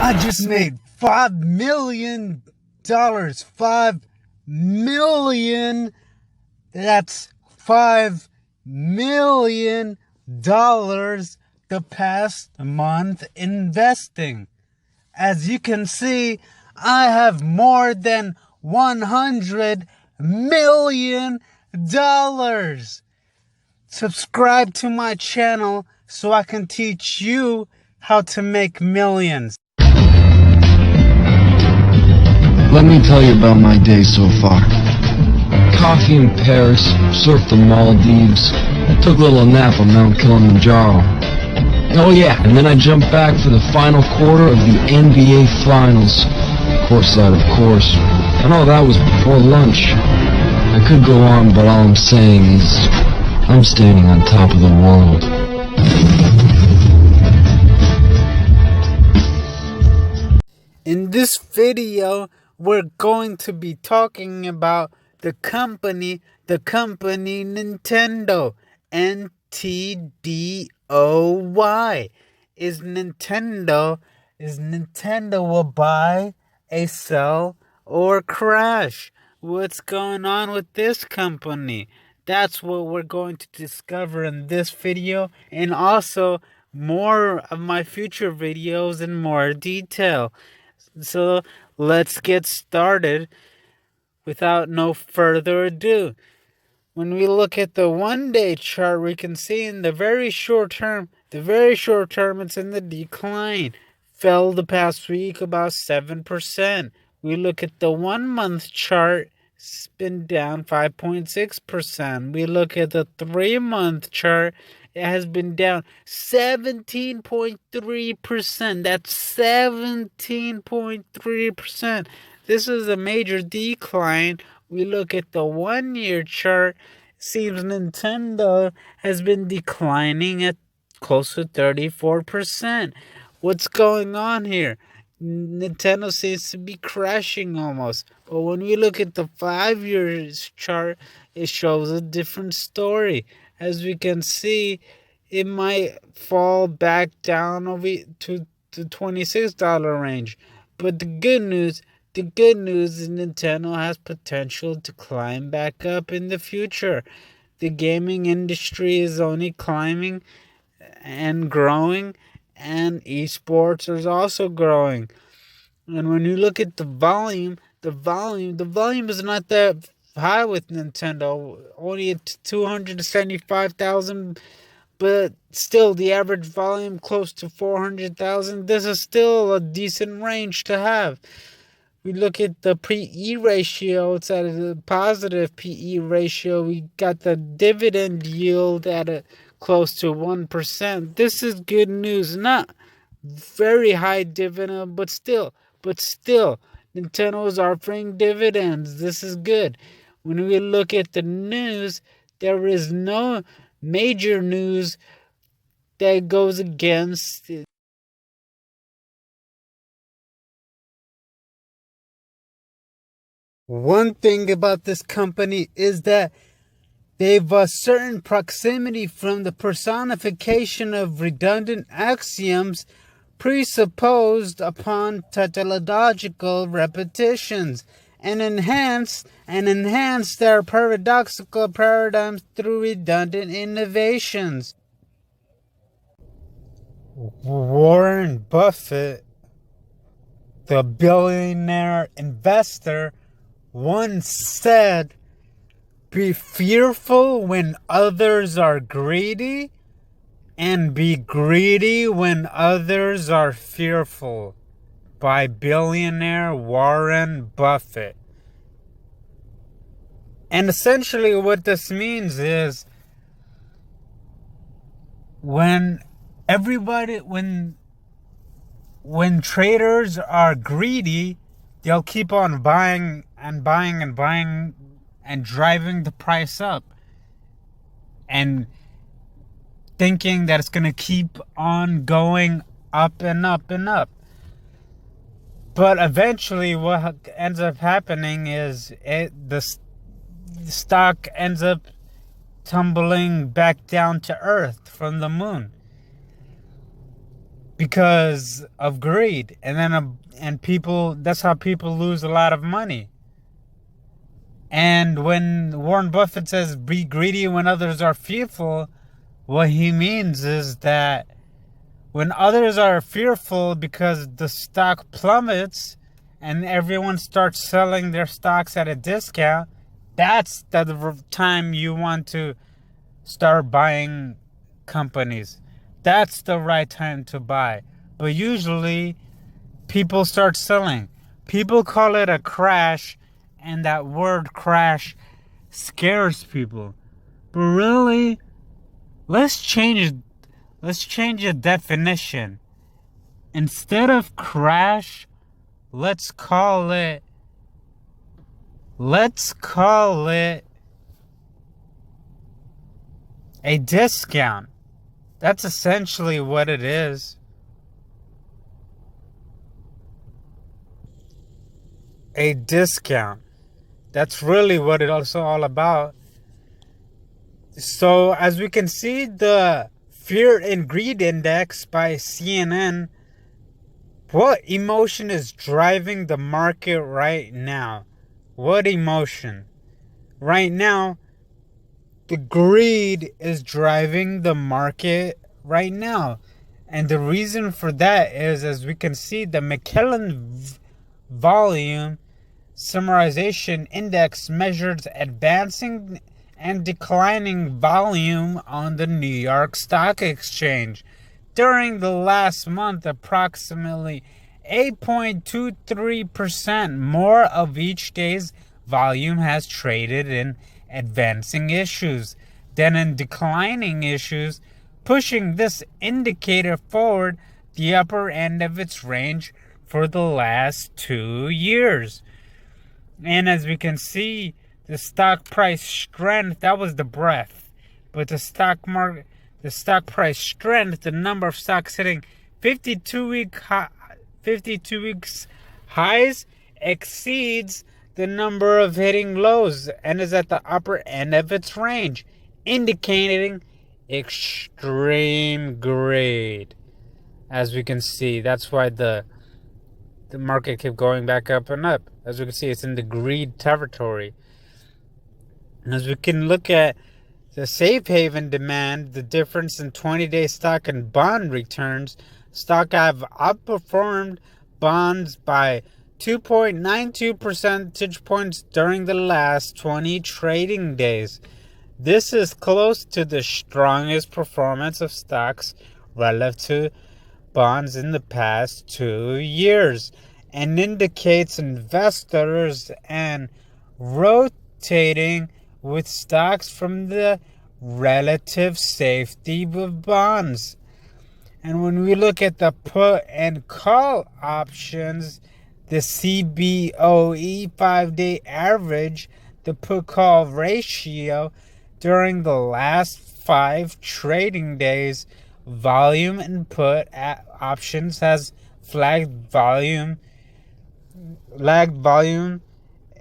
I just made $5 million. $5 million. That's $5 million the past month investing. As you can see, I have more than $100 million. Subscribe to my channel so I can teach you how to make millions. Let me tell you about my day so far. Coffee in Paris, surfed the Maldives, took a little nap on Mount Kilimanjaro. Oh yeah, and then I jumped back for the final quarter of the NBA Finals. Courtside, of course. And all that was before lunch. I could go on, but all I'm saying is, I'm standing on top of the world. In this video, we're going to be talking about the company Nintendo. NTDOY. Is Nintendo will buy, a sell, or crash? What's going on with this company? That's what we're going to discover in this video, and also more of my future videos in more detail. So let's get started without no further ado. When we look at the 1-day chart, we can see in the very short term, it's in the decline. Fell the past week about 7%. We look at the 1-month chart, it's been down 5.6%. We look at the 3-month chart, it has been down 17.3%. That's 17.3%. This is a major decline. We look at the 1-year chart, seems Nintendo has been declining at close to 34%. What's going on here? Nintendo seems to be crashing almost. But when we look at the 5-year chart, it shows a different story. As we can see, it might fall back down over to the $26 range. But the good news is Nintendo has potential to climb back up in the future. The gaming industry is only climbing and growing, and esports is also growing. And when you look at the volume is not that high with Nintendo, only at 275,000, but still the average volume close to 400,000. This is still a decent range to have. We look at the P/E ratio, it's at a positive P/E ratio. We got the dividend yield at a close to 1%. This is good news. Not very high dividend, but still, Nintendo is offering dividends. This is good. When we look at the news, there is no major news that goes against it. One thing about this company is that they've a certain proximity from the personification of redundant axioms presupposed upon tautological repetitions, and enhance their paradoxical paradigms through redundant innovations. Warren Buffett, the billionaire investor, once said, "Be fearful when others are greedy, and be greedy when others are fearful," by billionaire Warren Buffett. And essentially what this means is, when traders are greedy, they'll keep on buying and driving the price up, and thinking that it's going to keep on going up and up and up. But eventually what ends up happening is the stock ends up tumbling back down to earth from the moon. because of greed. And people, that's how people lose a lot of money. And when Warren Buffett says be greedy when others are fearful, what he means is that when others are fearful because the stock plummets and everyone starts selling their stocks at a discount, that's the time you want to start buying companies. That's the right time to buy. But usually people start selling. People call it a crash, and that word crash scares people. But really, let's change the definition. Instead of crash, let's call it a discount. That's essentially what it is. A discount. That's really what it's all about. So, as we can see, the Fear and Greed Index by CNN, what emotion is driving the market right now? What emotion? Right now, the greed is driving the market right now. And the reason for that is, as we can see, the McKellen volume summarization index measures advancing and declining volume on the New York Stock Exchange. During the last month, approximately 8.23% more of each day's volume has traded in advancing issues than in declining issues, pushing this indicator forward the upper end of its range for the last 2 years. And as we can see, the stock price strength, that was the breadth. But the stock price strength, the number of stocks hitting 52 weeks highs exceeds the number of hitting lows and is at the upper end of its range, indicating extreme greed. As we can see, that's why the market kept going back up and up. As we can see, it's in the greed territory. And as we can look at the safe haven demand, the difference in 20-day stock and bond returns, stock have outperformed bonds by 2.92 percentage points during the last 20 trading days. This is close to the strongest performance of stocks relative to bonds in the past 2 years, and indicates investors and rotating with stocks from the relative safety of bonds. And when we look at the put and call options, the CBOE 5-day average, the put call ratio during the last 5 trading days, volume and put options has lagged volume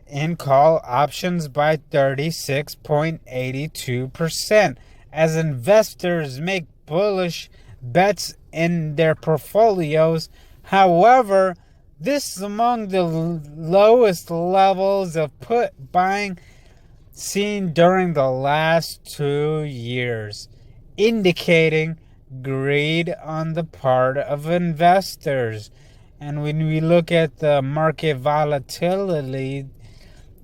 in call options by 36.82% as investors make bullish bets in their portfolios. However, this is among the lowest levels of put buying seen during the last 2 years, indicating greed on the part of investors. And when we look at the market volatility,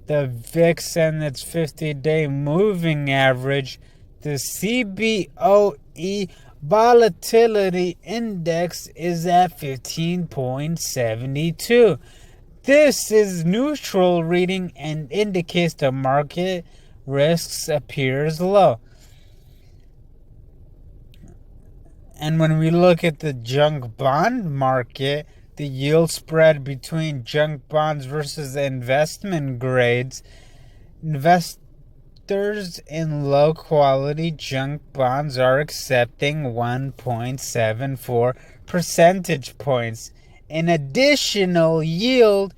the VIX and its 50-day moving average, the CBOE volatility index is at 15.72. This is neutral reading and indicates the market risks appears low. And when we look at the junk bond market, the yield spread between junk bonds versus investment grades, investors in low quality junk bonds are accepting 1.74 percentage points in additional yield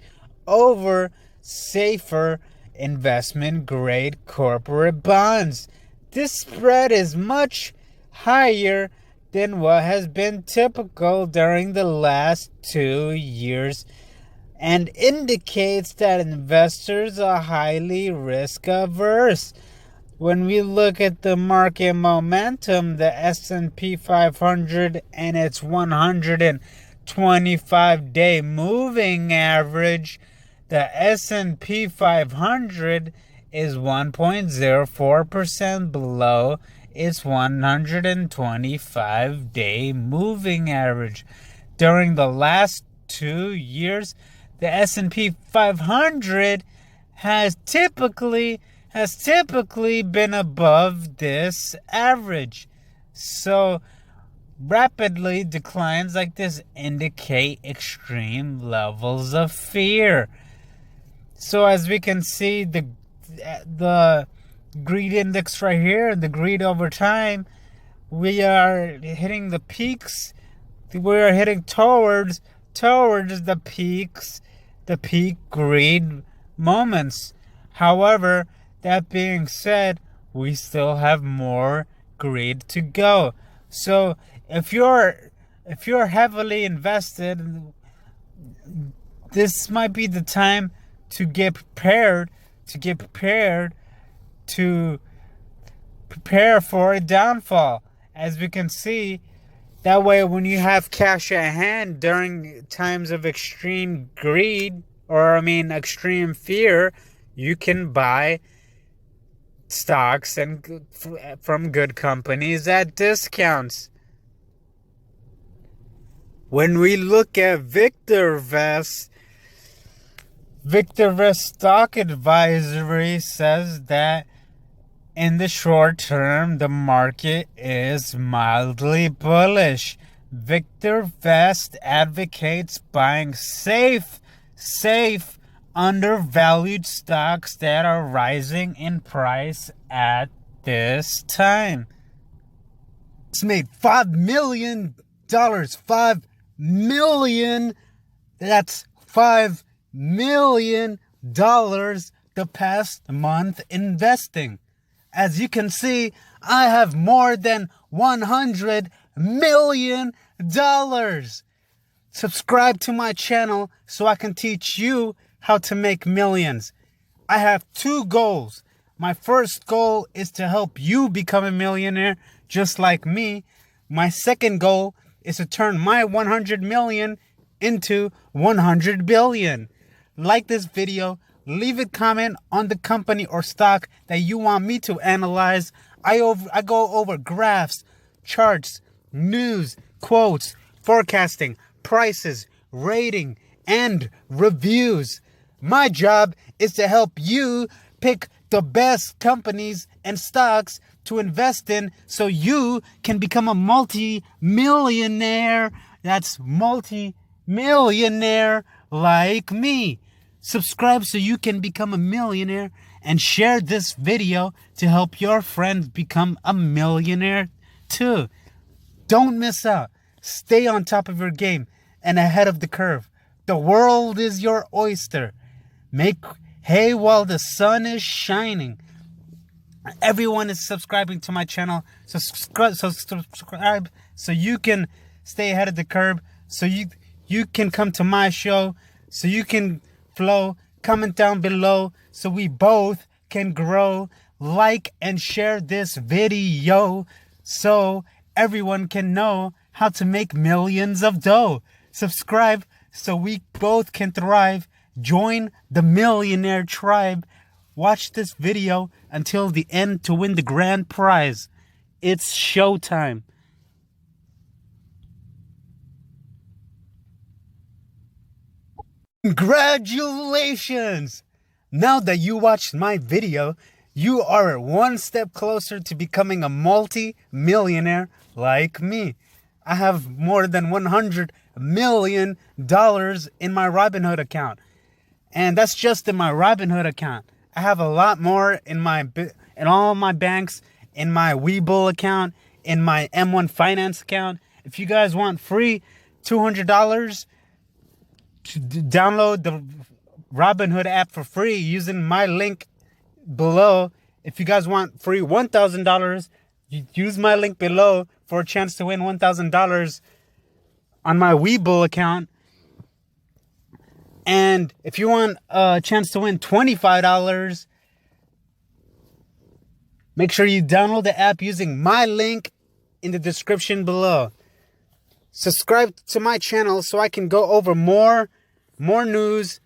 over safer investment grade corporate bonds. This spread is much higher than what has been typical during the last 2 years, and indicates that investors are highly risk averse. When we look at the market momentum, the S&P 500 and its 125-day moving average, the S&P 500 is 1.04% below its 125-day moving average. During the last 2 years, the S&P 500 has typically been above this average. So rapidly declines like this indicate extreme levels of fear. So as we can see, the greed index right here, the greed over time, we are hitting the peaks. We are heading towards the peaks, the peak greed moments. However, that being said, we still have more greed to go. So if you're heavily invested, this might be the time to get prepared, to prepare for a downfall. As we can see, that way when you have cash at hand during times of extreme greed, or extreme fear, you can buy stocks and from good companies at discounts. When we look at VictorVest Stock Advisory says that in the short term, the market is mildly bullish. VictorVest advocates buying safe, undervalued stocks that are rising in price at this time. It's made $5 million. $5 million. That's $5 million the past month investing. As you can see, I have more than $100 million. Subscribe to my channel so I can teach you how to make millions. I have 2 goals. My first goal is to help you become a millionaire just like me. My second goal is to turn my 100 million into 100 billion. Like this video, leave a comment on the company or stock that you want me to analyze. I go over graphs, charts, news, quotes, forecasting, prices, rating, and reviews. My job is to help you pick the best companies and stocks to invest in so you can become a multi-millionaire. That's multi-millionaire like me. Subscribe so you can become a millionaire, and share this video to help your friends become a millionaire too. Don't miss out. Stay on top of your game and ahead of the curve. The world is your oyster. Make hay while the sun is shining. Everyone is subscribing to my channel, so subscribe so you can stay ahead of the curve, so you can come to my show, so you can flow. Comment down below so we both can grow. Like and share this video so everyone can know how to make millions of dough. Subscribe so we both can thrive. Join the millionaire tribe. Watch this video until the end to win the grand prize. It's showtime. Congratulations! Now that you watched my video, you are one step closer to becoming a multi-millionaire like me. I have more than $100 million in my Robinhood account. And that's just in my Robinhood account. I have a lot more in all my banks, in my Webull account, in my M1 Finance account. If you guys want free $200 to download the Robinhood app for free using my link below. If you guys want free $1,000, use my link below for a chance to win $1,000 on my Webull account. And if you want a chance to win $25, make sure you download the app using my link in the description below. Subscribe to my channel so I can go over more news,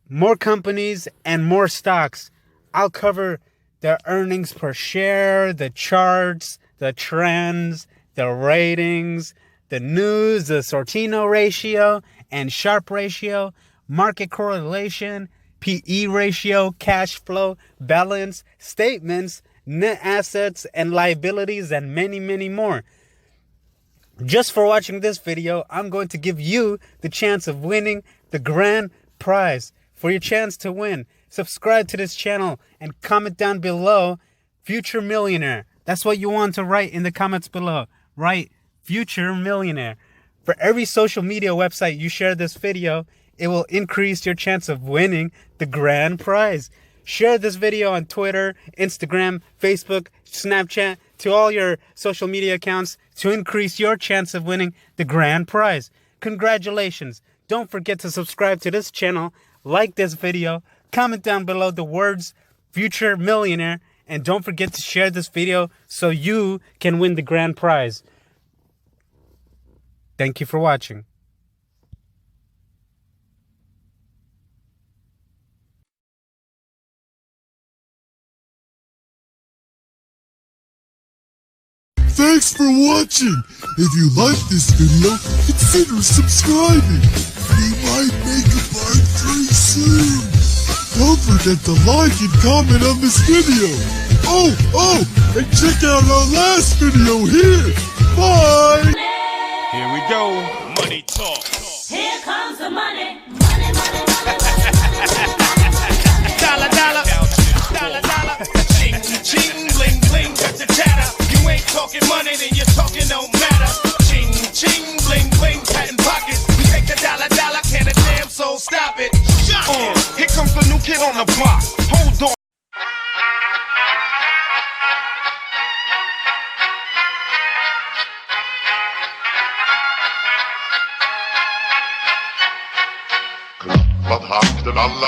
more companies, and more stocks. I'll cover the earnings per share, the charts, the trends, the ratings, the news, the Sortino ratio and Sharpe ratio, market correlation, PE ratio, cash flow, balance, statements, net assets and liabilities, and many more. Just for watching this video, I'm going to give you the chance of winning the grand prize. For your chance to win, subscribe to this channel and comment down below, future millionaire. That's what you want to write in the comments below. Write future millionaire. For every social media website you share this video, it will increase your chance of winning the grand prize. Share this video on Twitter, Instagram, Facebook, Snapchat, to all your social media accounts to increase your chance of winning the grand prize. Congratulations. Don't forget to subscribe to this channel, like this video, comment down below the words future millionaire, and don't forget to share this video so you can win the grand prize. Thank you for watching. Thanks for watching. If you like this video, consider subscribing. We might make a part 3 soon. Don't forget to like and comment on this video. Oh, and check out our last video here. Bye. Here we go. Money talk. Here comes the money. Money. Dollar. Ching, ching, bling, bling, cut the chatter. You ain't talking money, then your talking don't matter. Ching, ching, bling, bling, patent pockets. We take the dollar, can a damn soul stop it. Here comes the new kid on the block. Hold on. Klappat hakten alla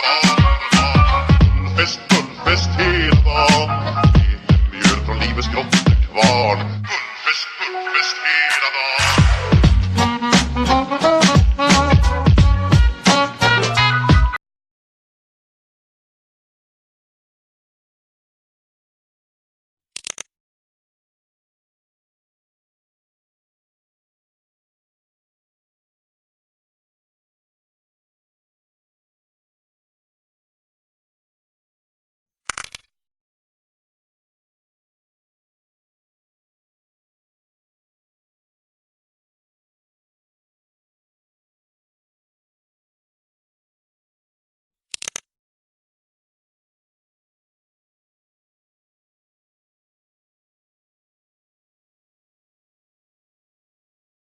Fullfest hela dagen. Mjöl från livets grottekvarn.